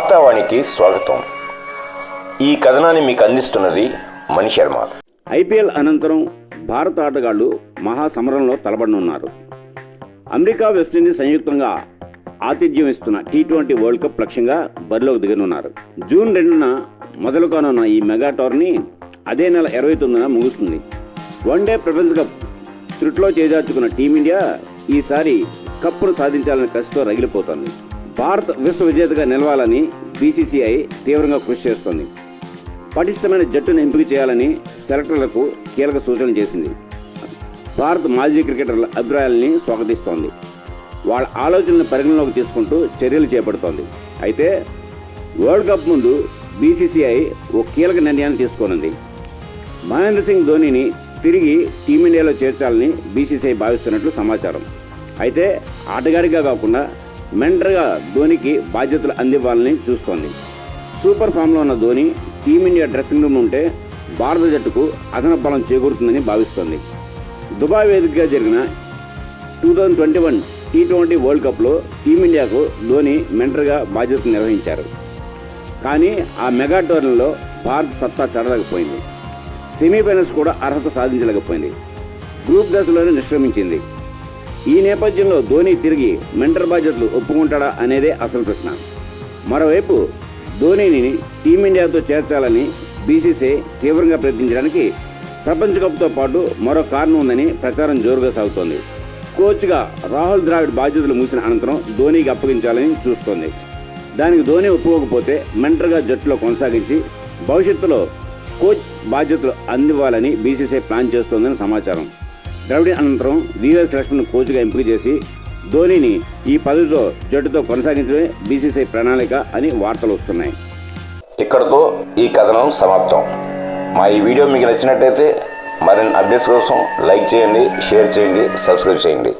వార్తావాణికి స్వాగతం. ఈ కథనాన్ని మీకు అందిస్తున్నది మణి శర్మ. ఐపీఎల్ అనంతరం భారత ఆటగాళ్లు మహాసమరంలో తలబడనున్నారు. అమెరికా, వెస్టిండీస్ సంయుక్తంగా ఆతిథ్యం ఇస్తున్న T20 వరల్డ్ కప్ లక్ష్యంగా బరిలోకి దిగనున్నారు. జూన్ 2న మొదలు కానున్న ఈ మెగా టోర్నీ అదే నెల 29న ముగుస్తుంది. వన్డే ప్రపంచ కప్ త్రుట్లో చేజార్చుకున్న టీమిండియా ఈసారి కప్పును సాధించాలని కసితో రగిలిపోతోంది. భారత్ విశ్వ విజేతగా నిలవాలని బీసీసీఐ తీవ్రంగా కృషి చేస్తోంది. పటిష్టమైన జట్టును ఎంపిక చేయాలని సెలెక్టర్లకు కీలక సూచనలు చేసింది. భారత్ మాజీ క్రికెటర్ల అభిప్రాయాలని స్వాగతిస్తోంది. వాళ్ళ ఆలోచనలను పరిగణలోకి తీసుకుంటూ చర్యలు చేపడుతోంది. అయితే వరల్డ్ కప్ ముందు బీసీసీఐ ఓ కీలక నిర్ణయాన్ని తీసుకోనుంది. మహేంద్ర సింగ్ ధోనీని తిరిగి టీమిండియాలో చేర్చాలని బీసీసీఐ భావిస్తున్నట్లు సమాచారం. అయితే ఆటగాడిగా కాకుండా మెంటర్గా ధోనీకి బాధ్యతలు అందివ్వాలని చూస్తోంది. సూపర్ ఫామ్లో ఉన్న ధోనీ టీమిండియా డ్రెస్సింగ్ రూమ్ ఉంటే భారత జట్టుకు అదనపు బలం చేకూరుతుందని భావిస్తోంది. దుబాయ్ వేదికగా జరిగిన 2021 T20 వరల్డ్ కప్లో టీమిండియాకు ధోనీ మెంటర్గా బాధ్యతలు నిర్వహించారు. కానీ ఆ మెగా టోర్నీలో భారత్ సత్తా చాటలేకపోయింది. సెమీఫైనల్స్ కూడా అర్హత సాధించలేకపోయింది. గ్రూప్ దశలోనే నిష్క్రమించింది. ఈ నేపథ్యంలో ధోనీ తిరిగి మెంటర్ బాధ్యతలు ఒప్పుకుంటాడా అనేదే అసలు ప్రశ్న. మరోవైపు ధోనీని టీమిండియాతో చేర్చాలని బీసీసీఐ తీవ్రంగా ప్రయత్నించడానికి ప్రపంచ కప్తో పాటు మరో కారణం ఉందని ప్రచారం జోరుగా సాగుతోంది. కోచ్గా రాహుల్ ద్రావిడ్ బాధ్యతలు ముగిసిన అనంతరం ధోనీకి అప్పగించాలని చూస్తోంది. దానికి ధోనీ ఒప్పుకోకపోతే మెంటర్గా జట్టులో కొనసాగించి భవిష్యత్తులో కోచ్ బాధ్యతలు అందివ్వాలని బీసీసీఐ ప్లాన్ చేస్తోందని సమాచారం. ద్రవిడ్ అనంతరం వీవీఎస్ లక్ష్మణ్ కోచ్గా ఎంపిక చేసి ధోనీని ఈ పదవితో జట్టుతో కొనసాగించడమే బీసీసీఐ ప్రణాళిక అని వార్తలు వస్తున్నాయి. ఇక్కడతో ఈ కథనం సమాప్తం. మా ఈ వీడియో మీకు నచ్చినట్టయితే మరిన్ని అప్డేట్స్ కోసం లైక్ చేయండి, షేర్ చేయండి, సబ్స్క్రైబ్ చేయండి.